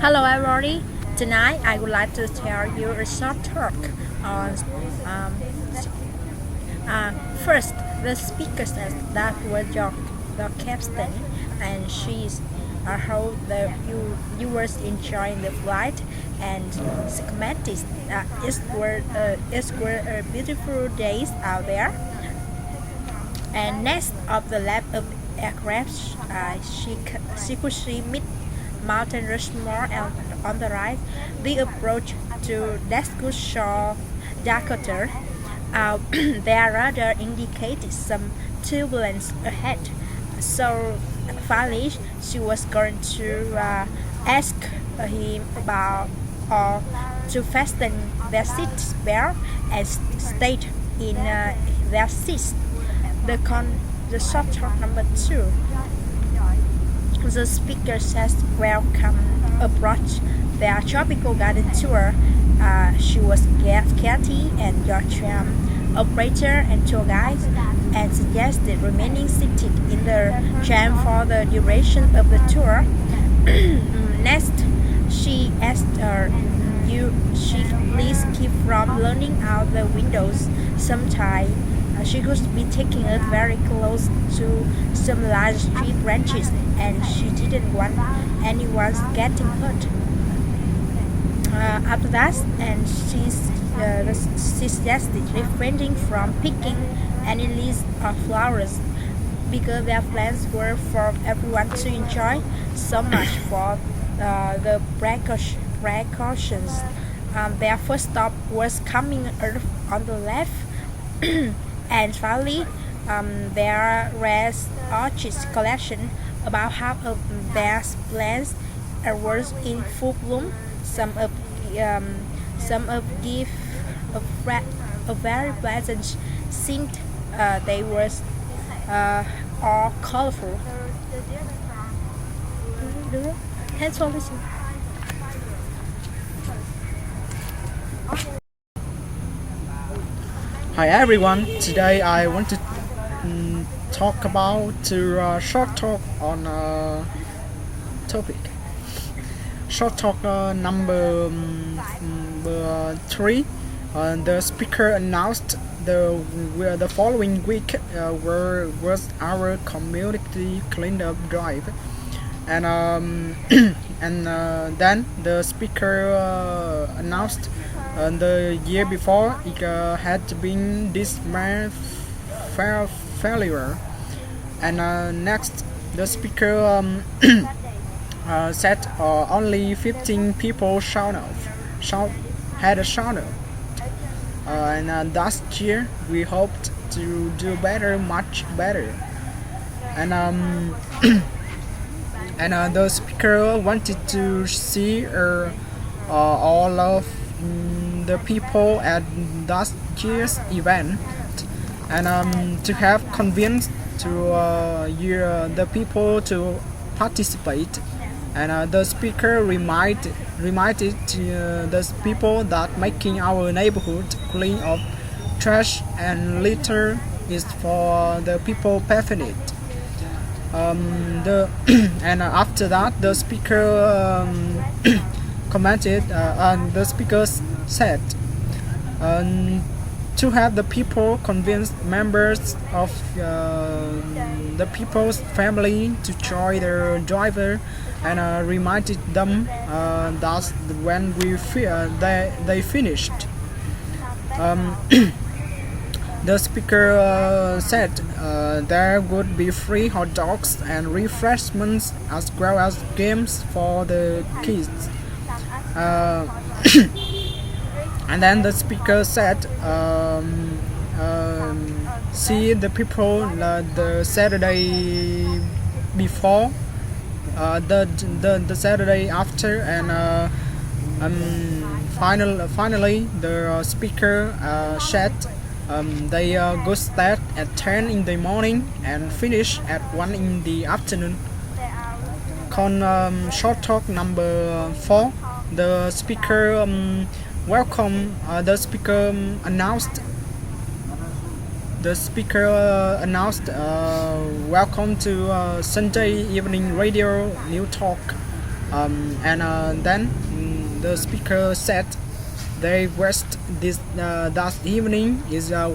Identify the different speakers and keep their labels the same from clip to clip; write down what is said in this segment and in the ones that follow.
Speaker 1: Hello everybody. Tonight I would like to tell you a short talk on um, first the speaker says that was your captain and she's how the viewers enjoying the flight and schematics it were a beautiful days out there and next of the lab of aircraft she could see mid Mountain Rushmore and on the right. The approach to Daskus Shore, Dakota. Their radar indicated some turbulence ahead. So finally, she was going to ask him about or to fasten their seat belt and stayed in their seats. The short talk number two. The speaker says welcome approach their tropical garden tour. She was Kathy and your tram operator and tour guide and suggested remaining seated in the tram for the duration of the tour. Next, she asked her, "You she please keep from leaning out the windows sometime. She could be taking it very close to some large tree branches and she didn't want anyone getting hurt." After that, and she suggested refraining from picking any leaves or flowers because their plants were for everyone to enjoy. So much for the precautions. Their first stop was coming earth on the left. And finally, there was orchids collection. About half of their plants was in full bloom. Some of give a very pleasant scent. They were all colorful. Thanks for listening.
Speaker 2: Hi everyone, today I want to talk about short talk on topic. Short talk number three. The speaker announced the following week was our community cleanup drive, and then the speaker announced the year before it had been dismal failure, and next the speaker said only 15 people had a shout out, and last year we hoped to do better, much better, and and the speaker wanted to see all of the people at last year's event, and to have convinced to the people to participate, and the speaker reminded the people that making our neighborhood clean of trash and litter is for the people passionate. And after that the speaker commented, and the speaker said, to have the people convince members of the people's family to join their driver, and reminded them that when they finished, the speaker said there would be free hot dogs and refreshments as well as games for the kids. And then the speaker said, see the people the Saturday before, the Saturday after, and finally the speaker said they go start at 10 in the morning and finish at 1 in the afternoon. Short talk number 4. The speaker announced welcome to Sunday evening radio new talk. Then the speaker said their guest this that evening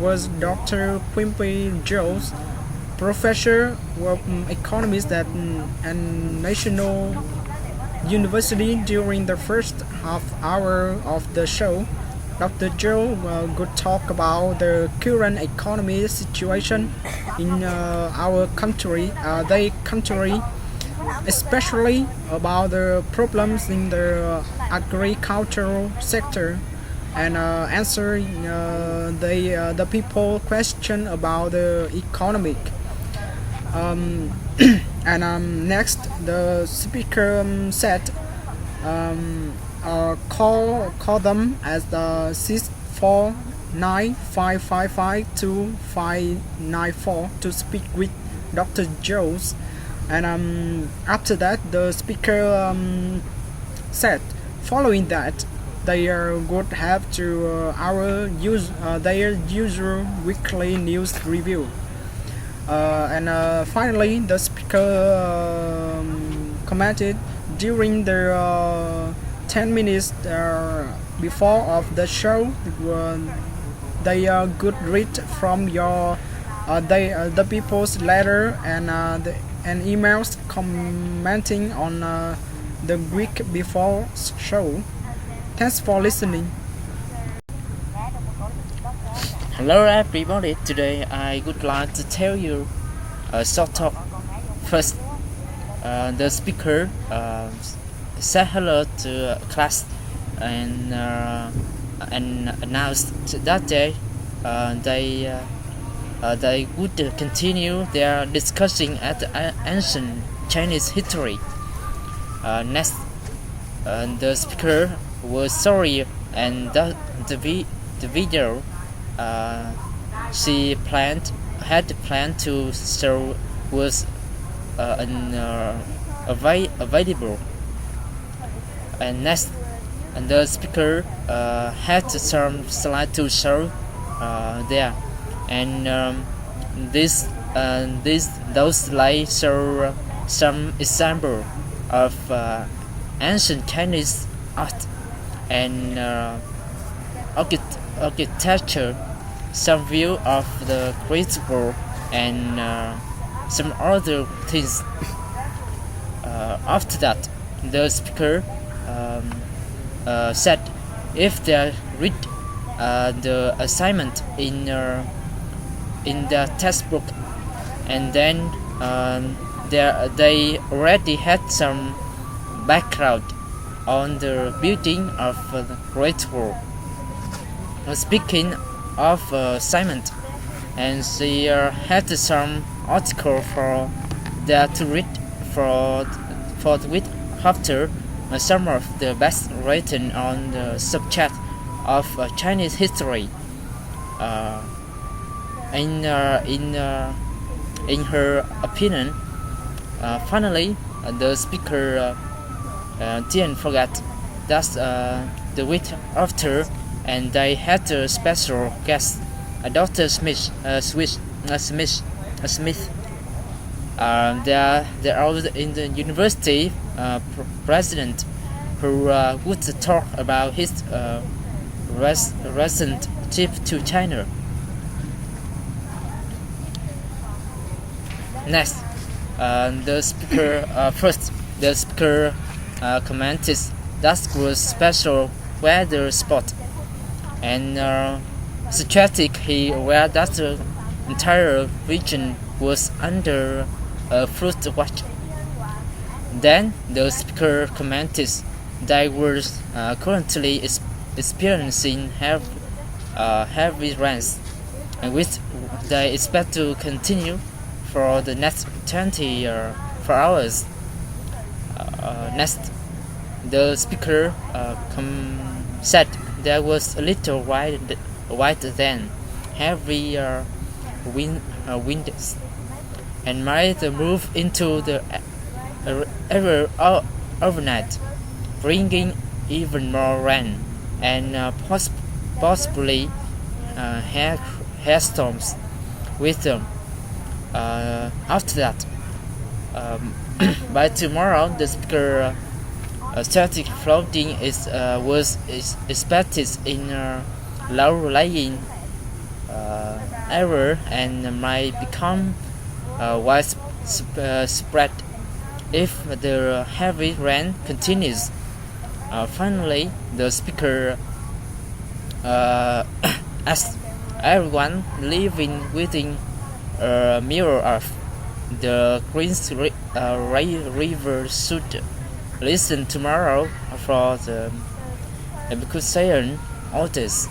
Speaker 2: was Dr. Quimpy Jones, professor of economics at and National University. During the first half hour of the show, Dr. Joe could talk about the current economic situation in our country, especially about the problems in the agricultural sector, and answer the people question about the economic. Um, Next, the speaker said, call them as the 649-555-2594 to speak with Dr. Jones. And after that, the speaker said, following that, they would have to their usual weekly news review. Finally, the speaker commented during the 10 minutes before of the show, they could read from the people's letter and emails commenting on the week before show. Thanks for listening.
Speaker 3: Hello everybody, today I would like to tell you a short talk. First, the speaker said hello to class and announced that day they would continue their discussion at ancient Chinese history. Next, the speaker was sorry and the video she had planned to show was available. And next, the speaker had some slides to show there, and those slides show some example of ancient Chinese art and architecture, some view of the Great Wall, and some other things. After that, the speaker said if they read the assignment in the textbook, and then they already had some background on the building of the Great Wall. Speaking of assignment, and she had some article for there to read for the week after, some of the best written on the subject of Chinese history. In her opinion, finally, the speaker didn't forget that the week after, and they had a special guest, Dr. Smith. They are in the university president who would talk about his recent trip to China. Next, the speaker commented that was special weather spot, and suggested he aware that the entire region was under a flood watch. Then the speaker commented they were currently experiencing heavy rains, and which they expect to continue for the next 24 hours. Next, the speaker said there was a little white then heavy winds, and might move into the area overnight, bringing even more rain and possibly hailstorms with them. After that, by tomorrow, the speaker Static flooding was expected in low-lying area and might become widespread if the heavy rain continues. Finally, the speaker asked everyone living within a mirror of the Queen's River should listen tomorrow for the evacuation orders.